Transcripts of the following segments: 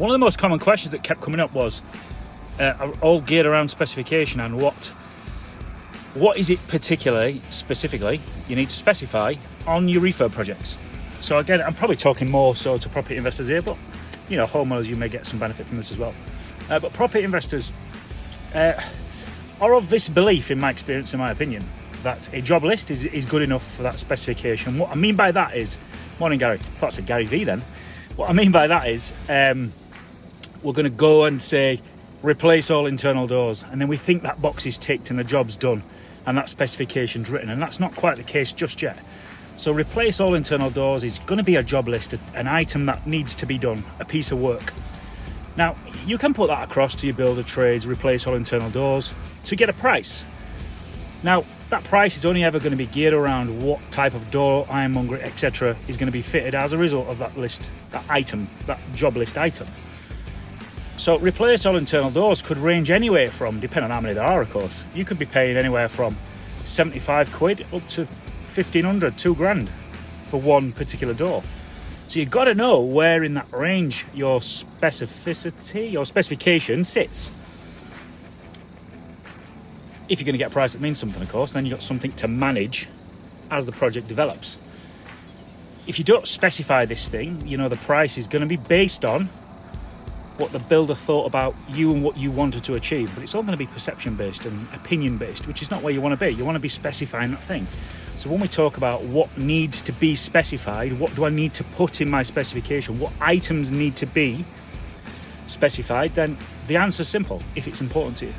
One of the most common questions that kept coming up was all geared around specification and what is it specifically you need to specify on your refurb projects. So again, I'm probably talking more so to property investors here, but you know, homeowners, you may get some benefit from this as well. But property investors are of this belief, in my experience, in my opinion, that a job list is good enough for that specification. What I mean by that is, morning Gary, I thought I said Gary V then. What I mean by that is, we're going to go and say, replace all internal doors, and then we think that box is ticked and the job's done and that specification's written, and that's not quite the case just yet. So replace all internal doors is going to be a job list, an item that needs to be done, a piece of work. Now, you can put that across to your builder trades, replace all internal doors, to get a price. Now, that price is only ever going to be geared around what type of door, ironmongery, etc. is going to be fitted as a result of that list, that item, that job list item. So replace all internal doors could range anywhere from, depending on how many there are, of course, you could be paying anywhere from 75 quid up to 1,500, 2 grand for one particular door. So you've got to know where in that range your specification sits. If you're going to get a price that means something, of course, then you've got something to manage as the project develops. If you don't specify this thing, you know, the price is going to be based on what the builder thought about you and what you wanted to achieve. But it's all going to be perception-based and opinion-based, which is not where you want to be. You want to be specifying that thing. So when we talk about what needs to be specified, what do I need to put in my specification, what items need to be specified, then the answer's simple, if it's important to you.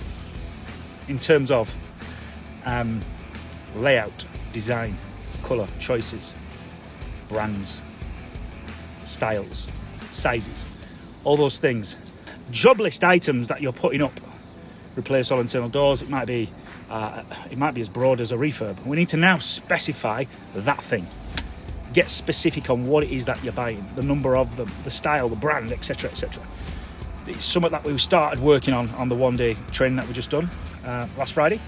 In terms of layout, design, colour, choices, brands, styles, sizes, all those things. Job list items that you're putting up, replace all internal doors, it might be as broad as a refurb. We need to now specify that thing. Get specific on what it is that you're buying, the number of them, the style, the brand, etc., etc. It's something that we started working on the one-day training that we just done last Friday.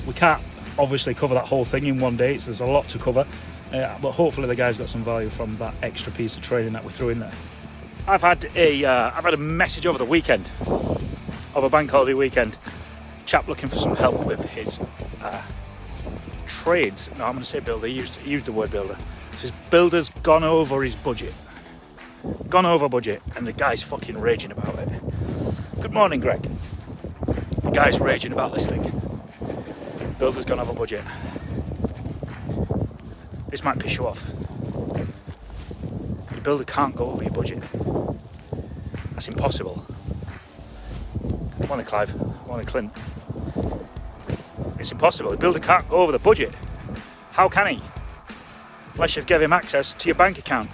We can't obviously cover that whole thing in one day, so there's a lot to cover, but hopefully the guys got some value from that extra piece of training that we threw in there. I've had a message over the weekend, of a bank holiday weekend, chap looking for some help with his trades. No, I'm going to say builder. He used the word builder. So his builder's gone over his budget. Gone over budget, and the guy's fucking raging about it. Good morning, Greg. The guy's raging about this thing. Builder's gone over budget. This might piss you off. Your builder can't go over your budget. That's impossible. Morning, Clive. Morning, Clint. It's impossible. The builder can't go over the budget. How can he? Unless you've given him access to your bank account.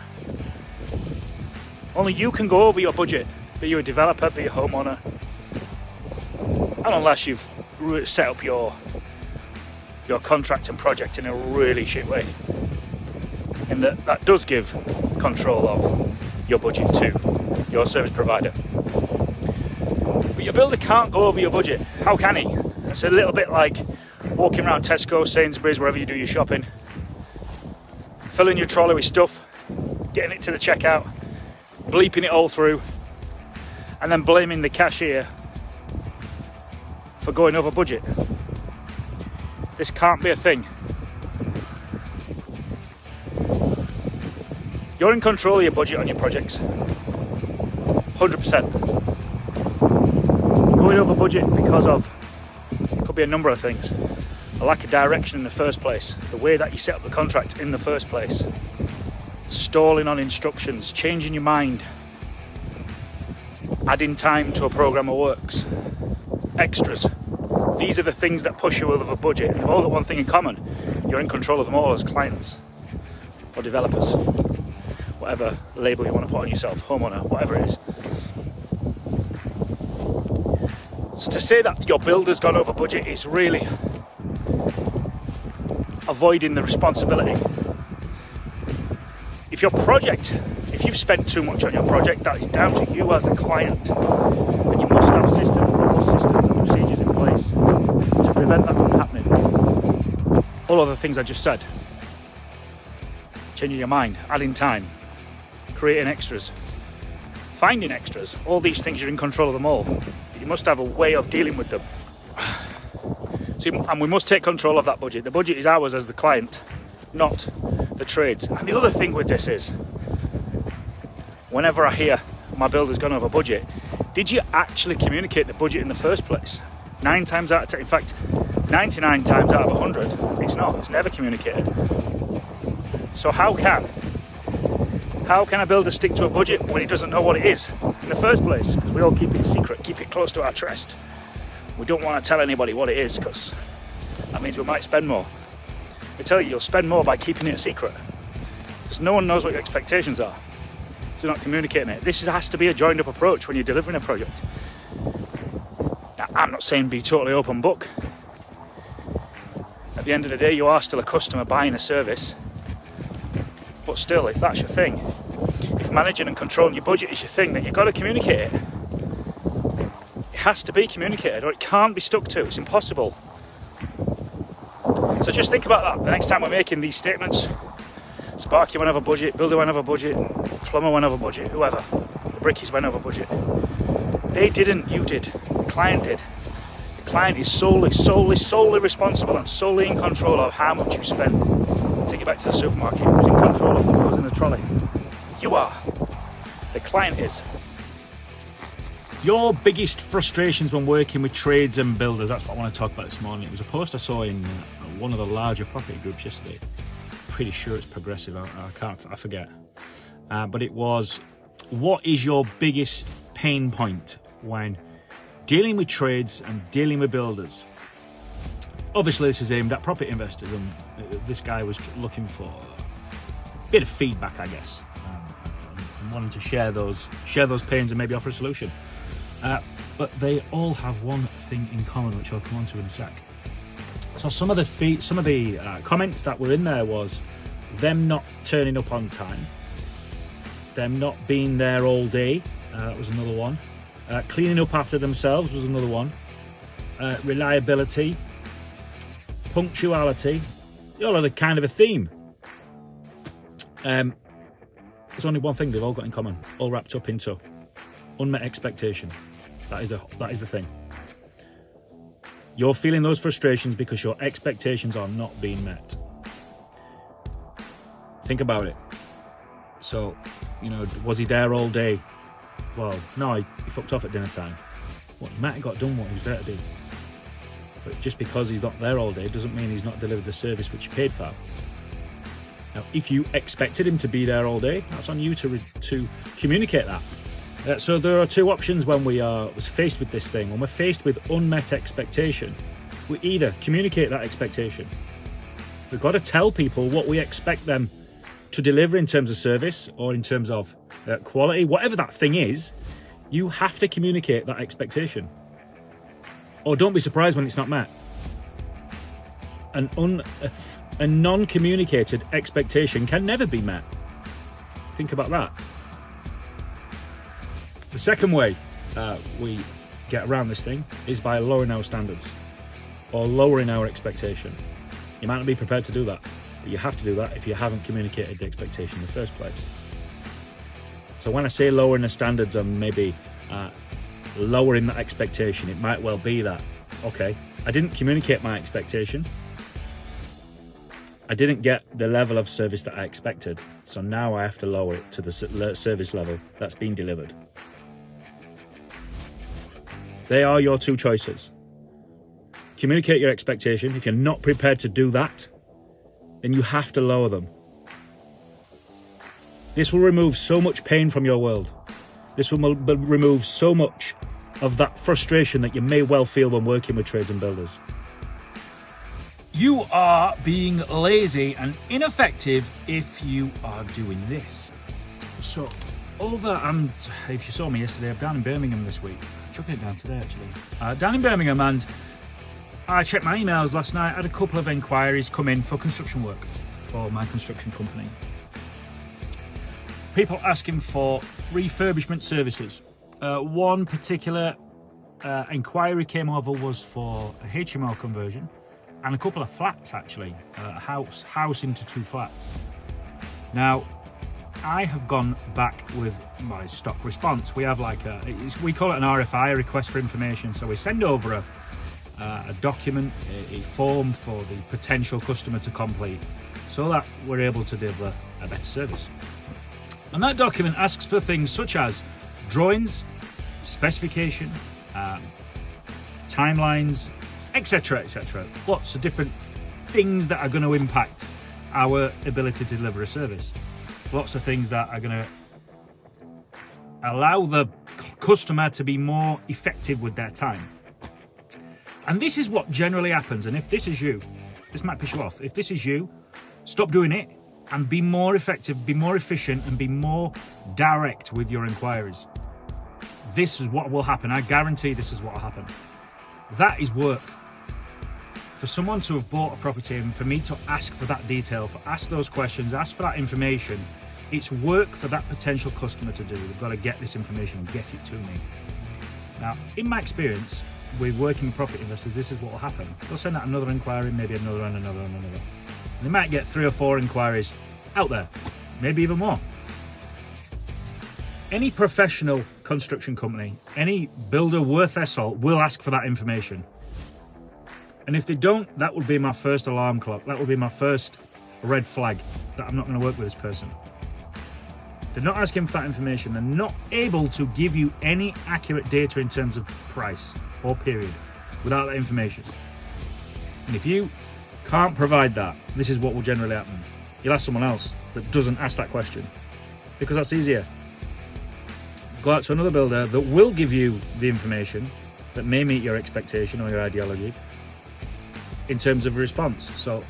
Only you can go over your budget, be you a developer, be a homeowner, and unless you've set up your contract and project in a really shit way. And that does give control of your budget to your service provider. But your builder can't go over your budget. How can he? It's a little bit like walking around Tesco, Sainsbury's, wherever you do your shopping, filling your trolley with stuff, getting it to the checkout, bleeping it all through, and then blaming the cashier for going over budget. This can't be a thing. You're in control of your budget on your projects. 100%. Going over budget because of, it could be a number of things. A lack of direction in the first place, the way that you set up the contract in the first place, stalling on instructions, changing your mind, adding time to a program of works, extras. These are the things that push you over budget, and they've all got one thing in common: you're in control of them all as clients or developers, whatever label you want to put on yourself, homeowner, whatever it is. So to say that your builder's gone over budget is really avoiding the responsibility. If you've spent too much on your project, that is down to you as the client, and you must have systems and procedures in place to prevent that from happening. All of the things I just said: changing your mind, adding time, creating extras, finding extras. All these things, you're in control of them all. You must have a way of dealing with them. So, and we must take control of that budget. The budget is ours as the client, not the trades. And the other thing with this is, whenever I hear my builder's gone over budget, did you actually communicate the budget in the first place? 9 times out of 10, in fact, 99 times out of 100, it's not. It's never communicated. So how can a builder stick to a budget when he doesn't know what it is in the first place? Because we all keep it secret, keep it close to our chest. We don't want to tell anybody what it is, because that means we might spend more. I tell you, you'll spend more by keeping it a secret, because no one knows what your expectations are. So you're not communicating it. This has to be a joined up approach when you're delivering a project. Now, I'm not saying be totally open book. At the end of the day, you are still a customer buying a service. But still, if that's your thing, if managing and controlling your budget is your thing, then you've got to communicate it. It has to be communicated, or it can't be stuck to. It's impossible. So just think about that the next time we're making these statements. Sparky went over budget, builder went over budget, plumber went over budget, whoever. The brickies went over budget. They didn't, you did. The client did. The client is solely responsible and solely in control of how much you spend. Take it back to the supermarket. Who's in control of what goes in the trolley? You are. The client is. Your biggest frustrations when working with trades and builders, that's what I want to talk about this morning. It was a post I saw in one of the larger property groups yesterday. Pretty sure it's Progressive, I forget. But it was, what is your biggest pain point when dealing with trades and dealing with builders? Obviously this is aimed at property investors, and this guy was looking for a bit of feedback, I guess, and wanting to share those pains and maybe offer a solution. But they all have one thing in common, which I'll come on to in a sec. So some of the comments that were in there was them not turning up on time, them not being there all day. That was another one. Cleaning up after themselves was another one. Reliability, punctuality, they all have a kind of a theme. There's only one thing they've all got in common, all wrapped up into unmet expectation. That is the thing. You're feeling those frustrations because your expectations are not being met. Think about it. So, was he there all day? Well, no, he fucked off at dinner time. Well, he might have got done what he was there to do. But just because he's not there all day doesn't mean he's not delivered the service which you paid for. Now, if you expected him to be there all day, that's on you to communicate that. So there are two options when we are faced with this thing. When we're faced with unmet expectation, we either communicate that expectation. We've got to tell people what we expect them to deliver in terms of service or in terms of quality, whatever that thing is. You have to communicate that expectation. Or don't be surprised when it's not met. A non-communicated expectation can never be met. Think about that. The second way we get around this thing is by lowering our standards or lowering our expectation. You might not be prepared to do that, but you have to do that if you haven't communicated the expectation in the first place. So when I say lowering the standards and maybe lowering that expectation, it might well be that, okay, I didn't communicate my expectation. I didn't get the level of service that I expected, so now I have to lower it to the service level that's been delivered. They are your two choices. Communicate your expectation. If you're not prepared to do that, then you have to lower them. This will remove so much pain from your world. This will remove so much of that frustration that you may well feel when working with trades and builders. You are being lazy and ineffective if you are doing this. So, if you saw me yesterday, I'm down in Birmingham this week. Chucking it down today, actually. Down in Birmingham, and I checked my emails last night. I had a couple of inquiries come in for construction work for my construction company. People asking for refurbishment services. One particular inquiry came over was for a HMO conversion and a couple of flats, actually. A house into 2 flats. Now, I have gone back with my stock response. We have we call it an RFI, a request for information. So we send over a document, a form for the potential customer to complete so that we're able to deliver a better service. And that document asks for things such as drawings, specification, timelines, etc., etc. Lots of different things that are going to impact our ability to deliver a service. Lots of things that are going to allow the customer to be more effective with their time. And this is what generally happens. And if this is you, this might piss you off. If this is you, stop doing it and be more effective, be more efficient, and be more direct with your inquiries. This is what will happen. I guarantee this is what will happen. That is work. For someone to have bought a property and for me to ask for that detail, ask those questions, ask for that information, it's work for that potential customer to do. They've got to get this information and get it to me. Now, in my experience with working with property investors, this is what will happen. They'll send out another inquiry, maybe another and another and another. They might get 3 or 4 inquiries out there, maybe even more. Any professional construction company, any builder worth their salt will ask for that information. And if they don't, that would be my first alarm clock. That would be my first red flag that I'm not going to work with this person. If they're not asking for that information, they're not able to give you any accurate data in terms of price or period without that information. And if you can't provide that, this is what will generally happen. You'll ask someone else that doesn't ask that question because that's easier. Go out to another builder that will give you the information that may meet your expectation or your ideology in terms of a response. So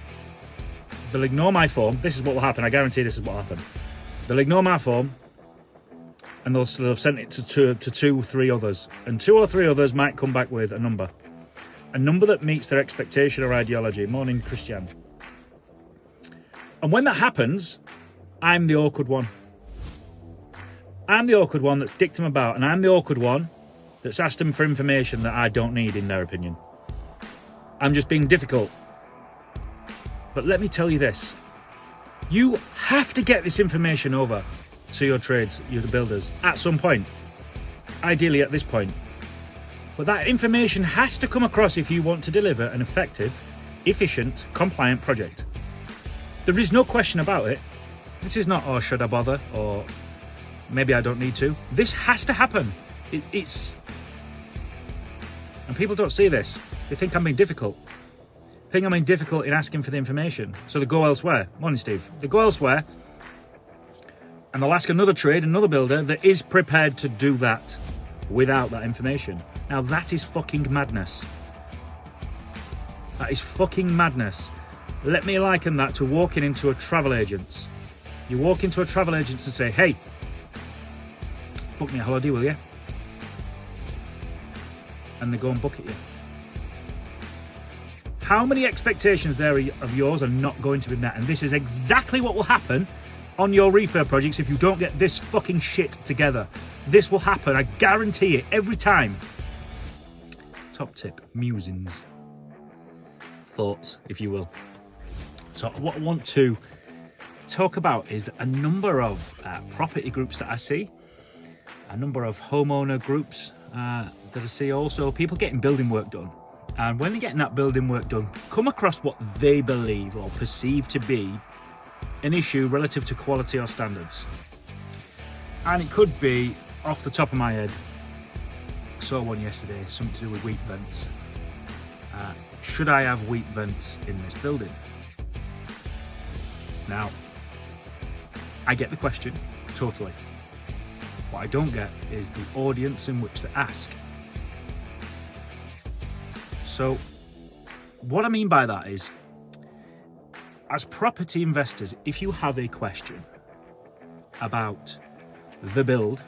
they'll ignore my form. This is what will happen. I guarantee this is what will happen. They'll ignore my form and they'll have sent it to 2 or 3 others. And 2 or 3 others might come back with a number that meets their expectation or ideology. Morning, Christian. And when that happens, I'm the awkward one. I'm the awkward one that's dicked them about, and I'm the awkward one that's asked them for information that I don't need, in their opinion. I'm just being difficult. But let me tell you this. You have to get this information over to your trades, your builders, at some point. Ideally at this point. But that information has to come across if you want to deliver an effective, efficient, compliant project. There is no question about it. This is not, oh, should I bother? Or maybe I don't need to. This has to happen. It's... And people don't see this. They think I'm being difficult. They think I'm being difficult in asking for the information. So they go elsewhere. Morning, Steve. They go elsewhere and they'll ask another trade, another builder that is prepared to do that without that information. Now that is fucking madness. That is fucking madness. Let me liken that to walking into a travel agent. You walk into a travel agent and say, hey, book me a holiday, will you? And they go and book it you. How many expectations there of yours are not going to be met? And this is exactly what will happen on your refurb projects if you don't get this fucking shit together. This will happen, I guarantee it, every time. Top tip, musings. Thoughts, if you will. So what I want to talk about is a number of property groups that I see, a number of homeowner groups that I see also, people getting building work done. And when they're getting that building work done, come across what they believe or perceive to be an issue relative to quality or standards. And it could be, off the top of my head, I saw one yesterday, something to do with wheat vents. Should I have wheat vents in this building? Now, I get the question, totally. What I don't get is the audience in which to ask. So, what I mean by that is, as property investors, if you have a question about the build,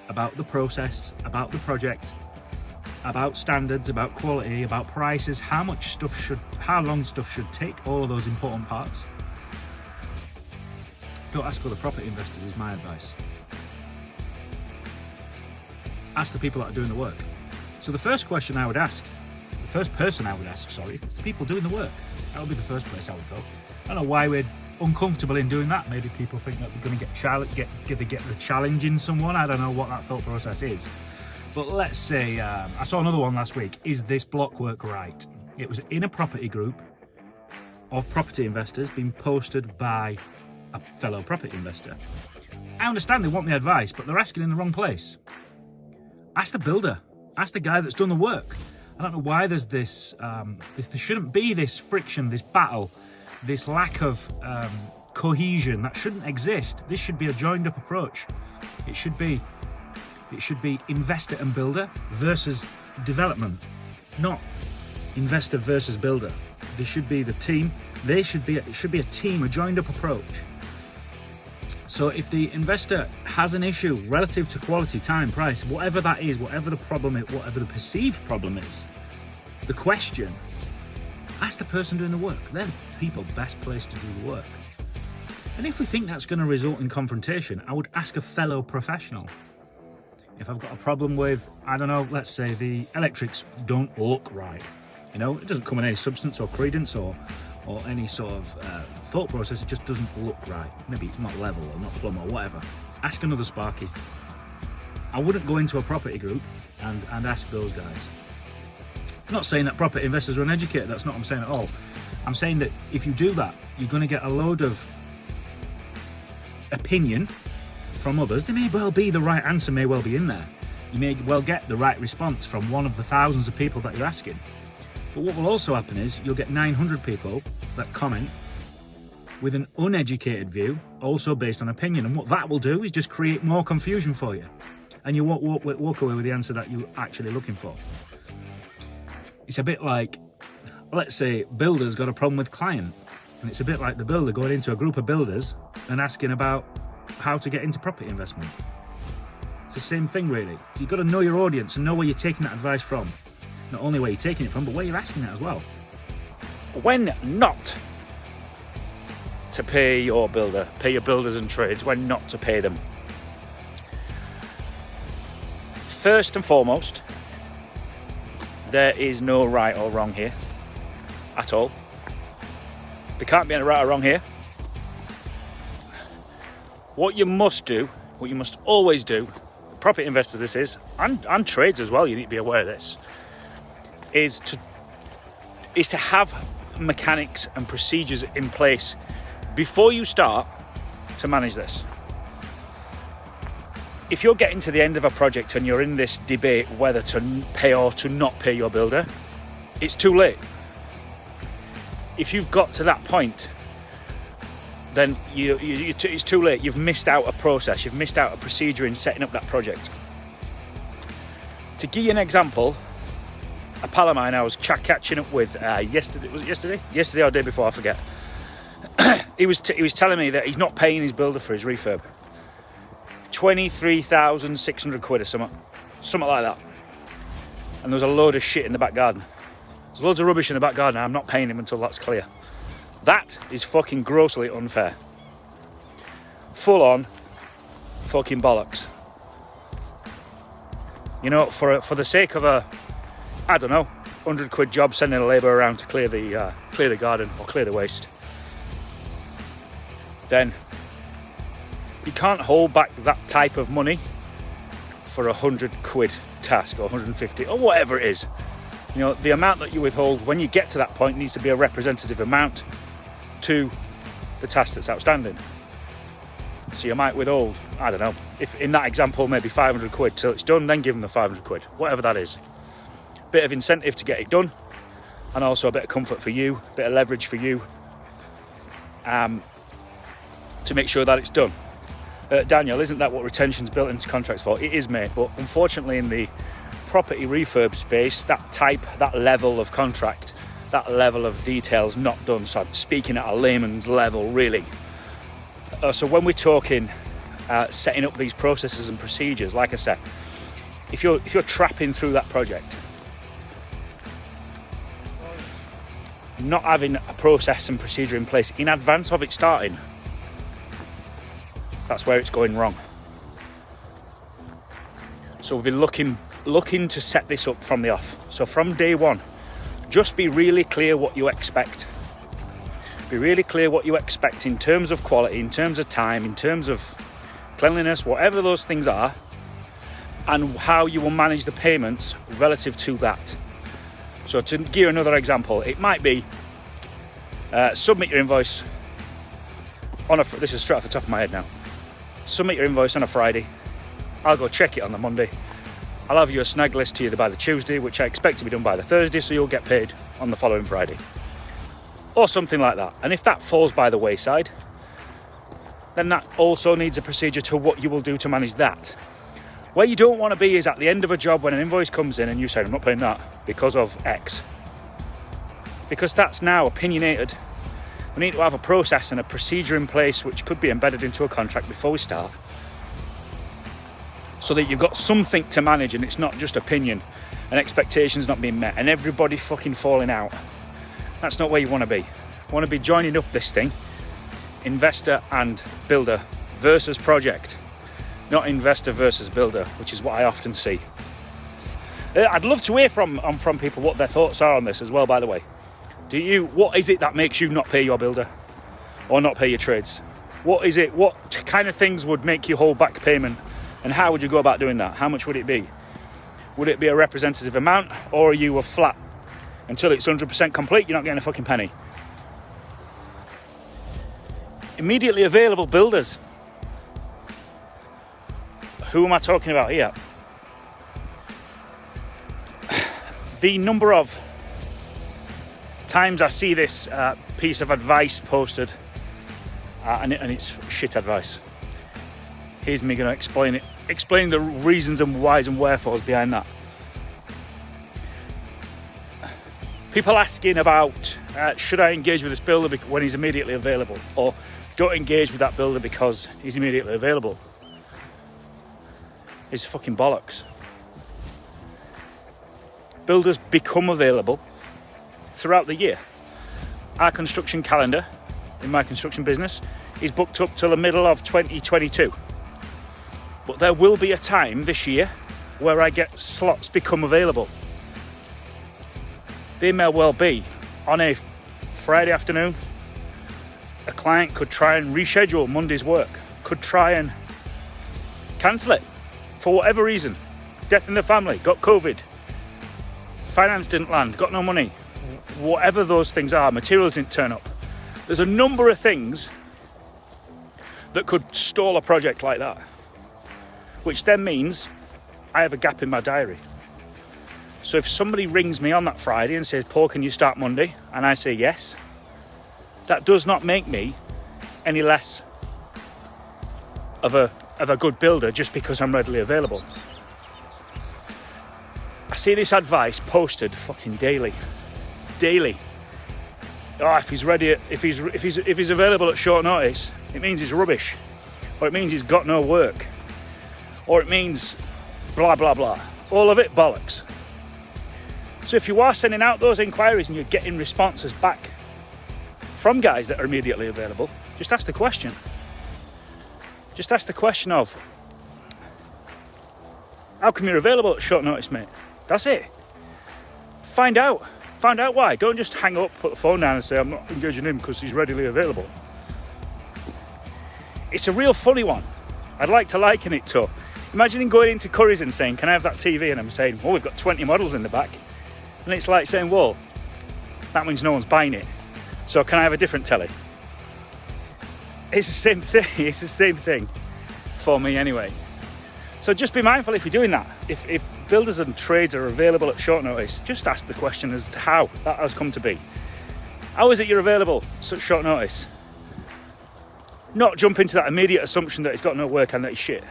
about the process, about the project, about standards, about quality, about prices, how long stuff should take, all of those important parts, don't ask for the property investors is my advice. Ask the people that are doing the work. So the first question I would ask, the first person I would ask, is the people doing the work. That would be the first place I would go. I don't know why we're uncomfortable in doing that. Maybe people think that they're going to get the challenge in someone. I don't know what that thought process is. But let's say, I saw another one last week. Is this block work right? It was in a property group of property investors being posted by a fellow property investor. I understand they want the advice, but they're asking in the wrong place. Ask the builder. Ask the guy that's done the work. I don't know why there's this, there shouldn't be this friction, this battle, this lack of cohesion. That shouldn't exist. This should be a joined up approach. It should be investor and builder versus development, not investor versus builder. They should be the team. It should be a team, a joined up approach. So if the investor has an issue relative to quality, time, price, whatever that is, whatever the problem is, whatever the perceived problem is, the question, ask the person doing the work. They're the people best placed to do the work. And if we think that's going to result in confrontation, I would ask a fellow professional. If I've got a problem with, I don't know, let's say the electrics don't look right. You know, it doesn't come in any substance or credence or any sort of thought process, it just doesn't look right. Maybe it's not level or not plumb or whatever. Ask another Sparky. I wouldn't go into a property group and ask those guys. I'm not saying that property investors are uneducated, that's not what I'm saying at all. I'm saying that if you do that, you're going to get a load of opinion from others. There may well be the right answer, may well be in there. You may well get the right response from one of the thousands of people that you're asking. But what will also happen is you'll get 900 people that comment with an uneducated view, also based on opinion. And what that will do is just create more confusion for you. And you won't walk away with the answer that you're actually looking for. It's a bit like, let's say, builder's got a problem with client. And it's a bit like the builder going into a group of builders and asking about how to get into property investment. It's the same thing, really. You've got to know your audience and know where you're taking that advice from. Not only where you're taking it from, but where you're asking it as well. When not to pay your builder, pay your builders and trades, when not to pay them. First and foremost, there is no right or wrong here at all. There can't be any right or wrong here. What you must do, what you must always do, property investors this is, and trades as well, you need to be aware of this, is to have mechanics and procedures in place before you start to manage this. If you're getting to the end of a project and you're in this debate whether to pay or to not pay your builder, it's too late. If you've got to that point, then it's too late. You've missed out a process, you've missed out a procedure in setting up that project. To give you an example, a pal of mine I was catching up with yesterday. Was it yesterday? Yesterday or the day before, I forget. He was telling me that he's not paying his builder for his refurb. 23,600 quid or something like that. And there was a load of shit in the back garden. There's loads of rubbish in the back garden and I'm not paying him until that's clear. That is fucking grossly unfair. Full on fucking bollocks. You know, for the sake of a, I don't know, 100 quid job sending a labourer around to clear the garden or clear the waste, then you can't hold back that type of money for 100 quid task or 150 or whatever it is. You know, the amount that you withhold when you get to that point needs to be a representative amount to the task that's outstanding. So you might withhold, I don't know, if in that example maybe 500 quid till it's done, then give them the 500 quid, whatever that is. Bit of incentive to get it done, and also a bit of comfort for you, a bit of leverage for you, to make sure that it's done. Daniel, isn't that what retention's built into contracts for? It is, mate, but unfortunately in the property refurb space, that level of contract, that level of detail's not done. So I'm speaking at a layman's level, really. So when we're talking setting up these processes and procedures, like I said, if you're trapping through that project, not having a process and procedure in place in advance of it starting, that's where it's going wrong. So we've been looking to set this up from the off. So from day one, just be really clear what you expect. Be really clear what you expect in terms of quality, in terms of time, in terms of cleanliness, whatever those things are, and how you will manage the payments relative to that. So to give you another example, it might be submit your invoice on this is straight off the top of my head now. Submit your invoice on a Friday. I'll go check it on the Monday. I'll have you a snag list to you by the Tuesday, which I expect to be done by the Thursday, so you'll get paid on the following Friday. Or something like that. And if that falls by the wayside, then that also needs a procedure to what you will do to manage that. Where you don't want to be is at the end of a job when an invoice comes in and you say, I'm not paying that because of X. Because that's now opinionated. We need to have a process and a procedure in place which could be embedded into a contract before we start, so that you've got something to manage and it's not just opinion and expectations not being met and everybody fucking falling out. That's not where you want to be. You want to be joining up this thing, investor and builder versus project, not investor versus builder, which is what I often see. I'd love to hear from people what their thoughts are on this as well, by the way. What is it that makes you not pay your builder or not pay your trades? What is it? What kind of things would make you hold back payment, and how would you go about doing that? How much would it be? Would it be a representative amount, or are you a flat until it's 100% complete, you're not getting a fucking penny? Immediately available builders. Who am I talking about here? The number of times I see this piece of advice posted, and it's shit advice. Here's me going to explain the reasons and whys and wherefores behind that. People asking about, should I engage with this builder when he's immediately available? Or don't engage with that builder because he's immediately available. It's fucking bollocks. Builders become available throughout the year. Our construction calendar in my construction business is booked up till the middle of 2022. But there will be a time this year where I get slots become available. They may well be on a Friday afternoon. A client could try and reschedule Monday's work, could try and cancel it for whatever reason. Death in the family, got COVID, finance didn't land, got no money. Whatever those things are, materials didn't turn up. There's a number of things that could stall a project like that, which then means I have a gap in my diary. So if somebody rings me on that Friday and says, Paul, can you start Monday? And I say yes, that does not make me any less of a good builder just because I'm readily available. I see this advice posted fucking daily. Oh, if he's ready, if he's available at short notice, it means he's rubbish, or it means he's got no work, or it means blah blah blah. All of it bollocks. So if you are sending out those inquiries and you're getting responses back from guys that are immediately available, just ask the question. Just ask the question of, how come you're available at short notice, mate? That's it. Find out why. Don't just hang up, put the phone down and say, I'm not engaging him because he's readily available. It's a real funny one. I'd like to liken it to, imagine going into Curry's and saying, can I have that TV? And I'm saying, well, we've got 20 models in the back. And it's like saying, well, that means no one's buying it. So can I have a different telly? It's the same thing. It's the same thing for me anyway. So just be mindful if you're doing that. If builders and trades are available at short notice, just ask the question as to how that has come to be. How is it you're available such short notice? Not jump into that immediate assumption that he's got no work and that he's shit.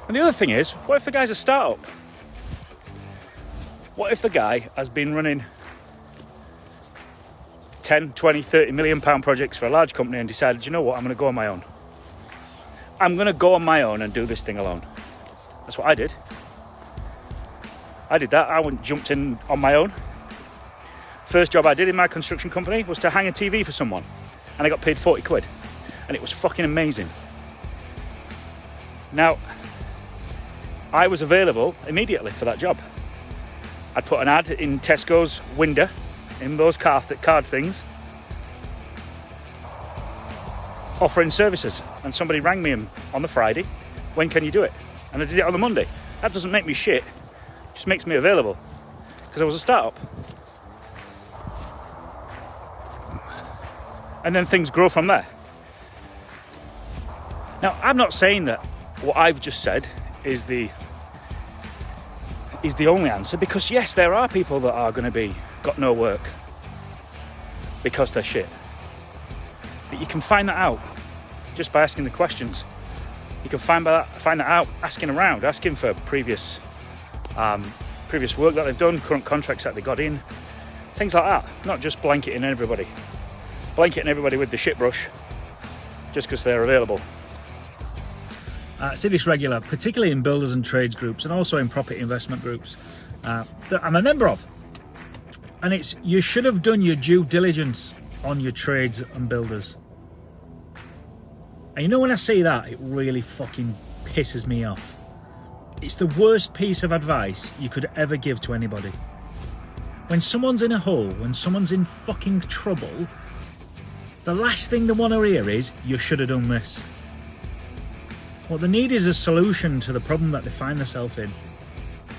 And the other thing is, what if the guy's a startup? What if the guy has been running 10, 20, 30 million pound projects for a large company and decided, you know what, I'm going to go on my own. I'm going to go on my own and do this thing alone. That's what I did. I did that. I jumped in on my own. First job I did in my construction company was to hang a TV for someone. And I got paid 40 quid. And it was fucking amazing. Now, I was available immediately for that job. I'd put an ad in Tesco's window in those card things offering services, and somebody rang me on the Friday, when can you do it? And I did it on the Monday. That doesn't make me shit, it just makes me available, because I was a startup. And then things grow from there. Now, I'm not saying that what I've just said is the only answer, because yes, there are people that are going to got no work because they're shit. But you can find that out just by asking the questions. You can find that out asking around, asking for previous work that they've done, current contracts that they got in, things like that. Not just blanketing everybody with the shit brush just because they're available. I see this regular, particularly in builders and trades groups, and also in property investment groups that I'm a member of. And it's, you should have done your due diligence on your trades and builders. And you know, when I see that, it really fucking pisses me off. It's the worst piece of advice you could ever give to anybody. When someone's in a hole, when someone's in fucking trouble, the last thing they want to hear is, you should have done this. What they need is a solution to the problem that they find themselves in.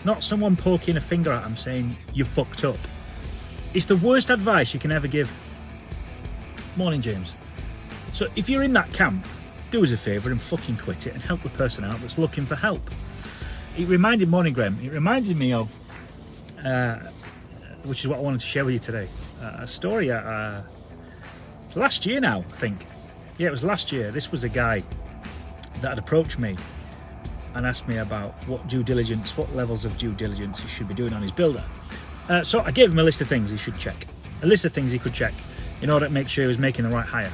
Not someone poking a finger at them saying, you fucked up. It's the worst advice you can ever give. Morning, James. So if you're in that camp, do us a favour and fucking quit it and help the person out that's looking for help. Morning, Graham. It reminded me of, which is what I wanted to share with you today, a story last year now, I think. Yeah, it was last year. This was a guy that had approached me and asked me about what levels of due diligence he should be doing on his builder. So I gave him a list of things he should check, a list of things he could check in order to make sure he was making the right hire.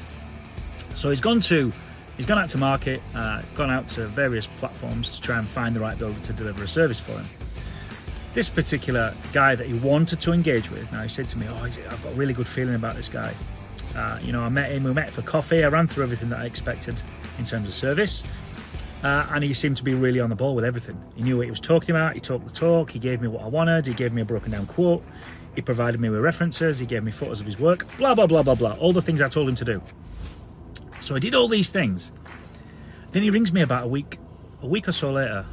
So he's gone out to market, gone out to various platforms to try and find the right builder to deliver a service for him. This particular guy that he wanted to engage with, now he said to me, I've got a really good feeling about this guy. I met him, we met for coffee, I ran through everything that I expected in terms of service, and he seemed to be really on the ball with everything. He knew what he was talking about, he talked the talk, he gave me what I wanted, he gave me a broken down quote, he provided me with references, he gave me photos of his work, blah, blah, blah, blah, blah, all the things I told him to do. So I did all these things. Then he rings me about a week or so later.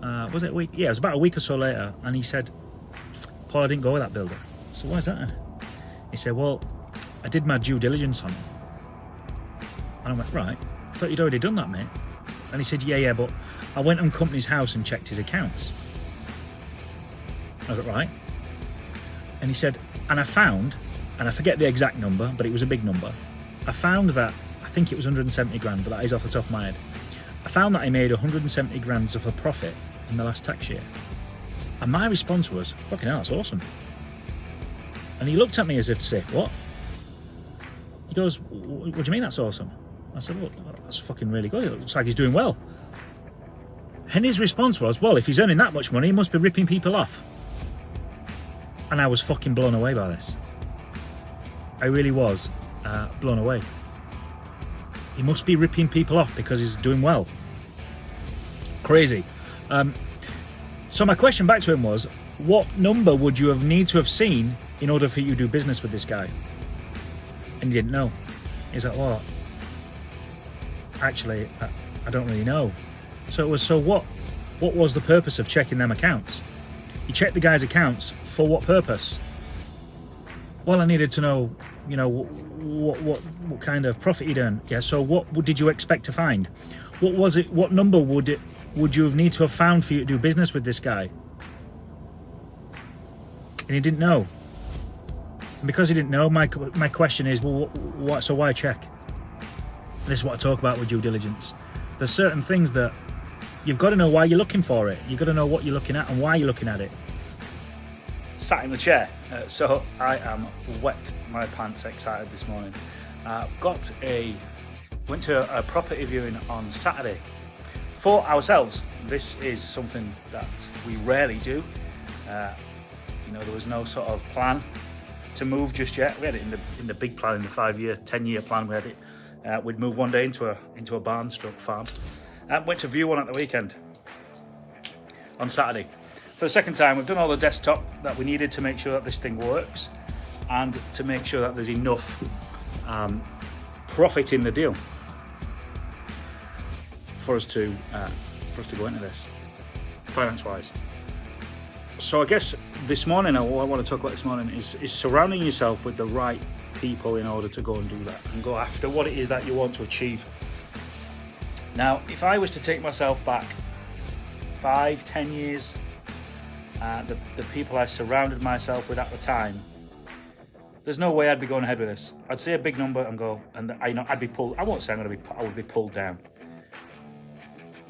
Was it a week? Yeah, it was about a week or so later, and he said, Paul, I didn't go with that builder. So why is that then? He said, well, I did my due diligence on him. And I went, right, I thought you'd already done that, mate. And he said, yeah, but I went on company's house and checked his accounts. I was like, right. And he said, and I found, and I forget the exact number, but it was a big number. I found that, I think it was 170 grand, but that is off the top of my head. I found that I made 170 grand of a profit in the last tax year. And my response was, fucking hell, that's awesome. And he looked at me as if to say, what? He goes, what do you mean that's awesome? I said, well, that's fucking really good. It looks like he's doing well. And his response was, well, if he's earning that much money, he must be ripping people off. And I was fucking blown away by this. I really was blown away. He must be ripping people off because he's doing well. Crazy. So my question back to him was, what number would you need to have seen in order for you to do business with this guy? And he didn't know. He's like, well, actually, I don't really know. So it was, so what was the purpose of checking them accounts? You checked the guy's accounts for what purpose? Well, I needed to know, what kind of profit he'd earn. Yeah, so what did you expect to find? What was it? What number would you have need to have found for you to do business with this guy? And he didn't know. And because he didn't know, my question is, well, so why check? This is what I talk about with due diligence. There's certain things that you've got to know why you're looking for it. You've got to know what you're looking at and why you're looking at it. Sat in the chair, so I am wet my pants excited this morning. Went to a property viewing on Saturday for ourselves. This is something that we rarely do. There was no sort of plan to move just yet. We had it in the big plan, in the 5-year, 10-year plan. We had it. We'd move one day into a barn stroke farm. Went to view one at the weekend on Saturday. For the second time, we've done all the desktop that we needed to make sure that this thing works. and to make sure that there's enough profit in the deal for us to go into this finance-wise. So I guess this morning, what I want to talk about this morning is surrounding yourself with the right people in order to go and do that and go after what it is that you want to achieve. Now, if I was to take myself back 5-10 years, the people I surrounded myself with at the time, there's no way I'd be going ahead with this. I'd say a big number and go, and I'd be pulled. I won't say I would be pulled down.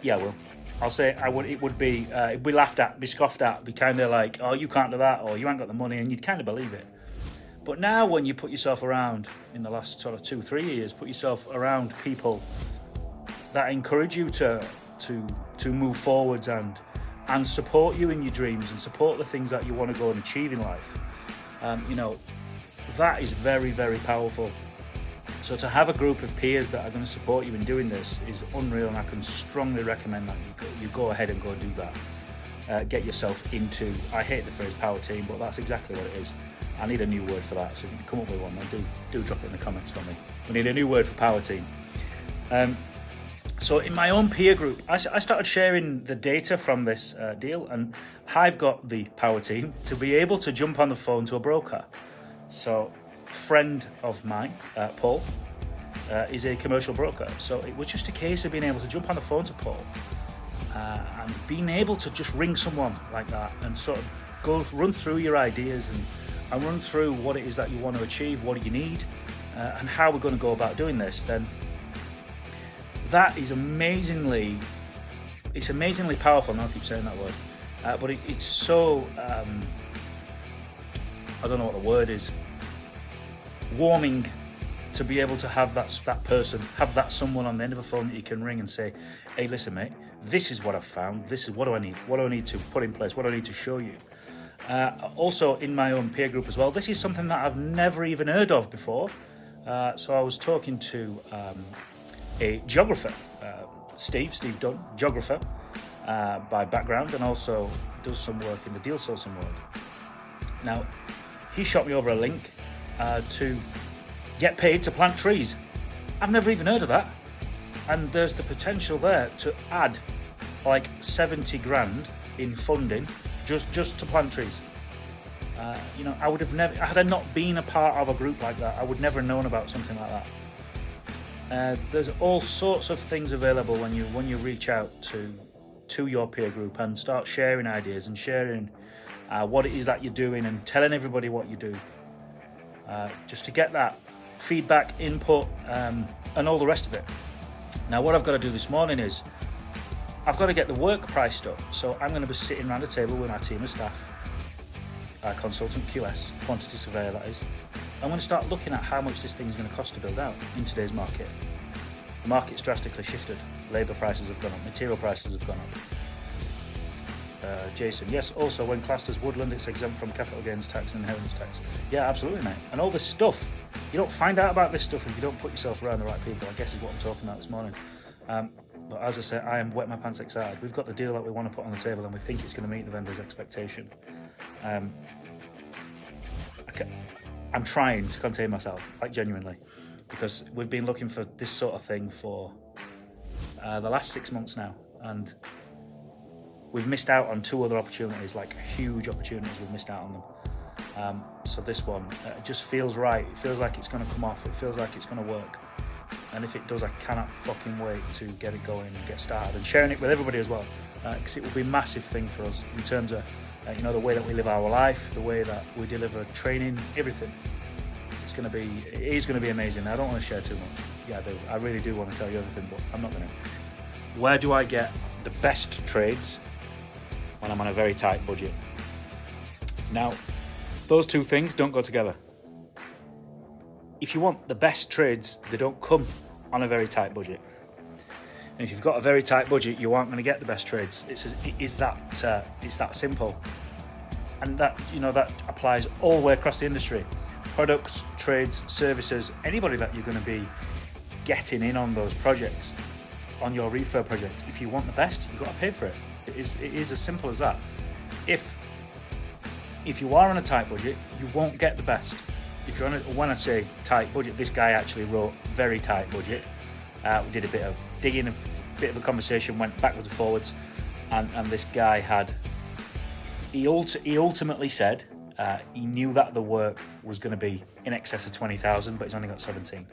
Yeah, well, I'll say I would. It would be laughed at, be scoffed at, be kind of like, oh, you can't do that, or you ain't got the money, and you'd kind of believe it. But now, when you put yourself around, in the last sort of 2-3 years, put yourself around people that encourage you to move forwards and support you in your dreams and support the things that you want to go and achieve in life, that is very, very powerful. So to have a group of peers that are going to support you in doing this is unreal, and I can strongly recommend that you go ahead and go do that. Get yourself into, I hate the phrase power team, but that's exactly what it is. I need a new word for that, so if you can come up with one, then do drop it in the comments for me. We need a new word for power team. So in my own peer group, I started sharing the data from this deal, and I've got the power team to be able to jump on the phone to a broker. So a friend of mine, Paul, is a commercial broker. So it was just a case of being able to jump on the phone to Paul and being able to just ring someone like that and sort of run through your ideas and run through what it is that you want to achieve, what do you need, and how we're going to go about doing this. Then that is amazingly powerful. Now I keep saying that word, but it's so I don't know what the word is, warming to be able to have that person, have that someone on the end of a phone that you can ring and say, hey, listen, mate, this is what I've found, this is what do I need to put in place, what do I need to show you. Also in my own peer group as well, this is something that I've never even heard of before. So I was talking to a geographer, Steve Dunn, geographer by background, and also does some work in the deal sourcing world. Now, he shot me over a link to get paid to plant trees. I've never even heard of that. And there's the potential there to add like 70 grand in funding just to plant trees. I would have never, had I not been a part of a group like that, I would never have known about something like that. There's all sorts of things available when you reach out to your peer group and start sharing ideas and sharing what it is that you're doing and telling everybody what you do, just to get that feedback, input, and all the rest of it. Now, what I've got to do this morning is I've got to get the work priced up. So I'm going to be sitting around a table with my team of staff, consultant QS, quantity surveyor that is. I'm going to start looking at how much this thing is going to cost to build out in today's market. The market's drastically shifted. Labour prices have gone up, material prices have gone up. Jason, yes, also when classed as woodland, it's exempt from capital gains tax and inheritance tax. Yeah, absolutely, mate. And all this stuff, you don't find out about this stuff if you don't put yourself around the right people, I guess is what I'm talking about this morning. But as I say, I am wet my pants excited. We've got the deal that we want to put on the table and we think it's going to meet the vendor's expectation. I'm trying to contain myself, like genuinely, because we've been looking for this sort of thing for the last 6 months now, and we've missed out on 2 other opportunities, like huge opportunities. We've missed out on them. So this one just feels right. It feels like it's going to come off. It feels like it's going to work. And if it does, I cannot fucking wait to get it going and get started and sharing it with everybody as well, because it will be a massive thing for us in terms of the way that we live our life, the way that we deliver training, everything. It is going to be amazing. I don't want to share too much. Yeah, I do. I really do want to tell you everything, but I'm not going to. Where do I get the best trades when I'm on a very tight budget? Now, those two things don't go together. If you want the best trades, they don't come on a very tight budget. And if you've got a very tight budget, you aren't going to get the best trades. It's that simple. And that applies all the way across the industry. Products, trades, services, anybody that you're going to be getting in on those projects, on your refurb project. If you want the best, you've got to pay for it. It is as simple as that. If you are on a tight budget, you won't get the best. if you're on when I say tight budget, this guy actually wrote very tight budget. We did a bit of digging, a bit of a conversation, went backwards and forwards, and this guy he ultimately said he knew that the work was going to be in excess of 20,000, but he's only got 17.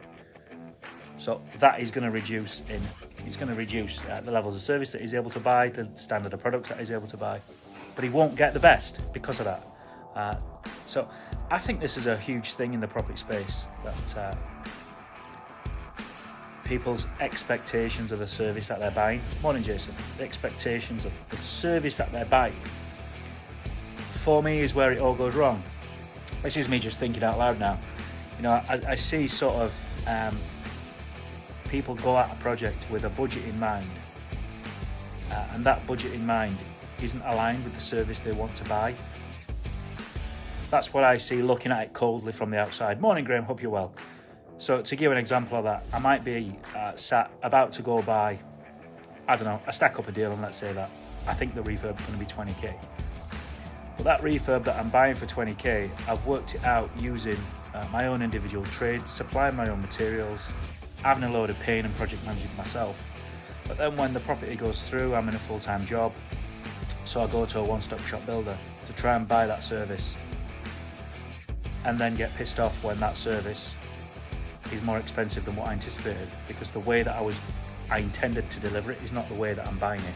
So that is going to reduce the levels of service that he's able to buy, the standard of products that he's able to buy, but he won't get the best because of that. So I think this is a huge thing in the property space, that people's expectations of the service that they're buying. Morning, Jason. The expectations of the service that they're buying, for me, is where it all goes wrong. This is me just thinking out loud now. You know, I see sort of people go at a project with a budget in mind, and that budget in mind isn't aligned with the service they want to buy. That's what I see looking at it coldly from the outside. Morning, Graham, hope you're well. So to give an example of that, I might be sat about to go buy, I don't know, a stack up a deal, and let's say that I think the refurb is going to be 20k. But that refurb that I'm buying for 20k, I've worked it out using my own individual trades, supplying my own materials, having a load of pain and project managing myself. But then when the property goes through, I'm in a full-time job, so I go to a one-stop shop builder to try and buy that service, and then get pissed off when that service is more expensive than what I anticipated, because the way that I intended to deliver it is not the way that I'm buying it.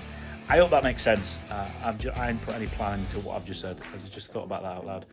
I hope that makes sense. I didn't put any plan into what I've just said. I just thought about that out loud.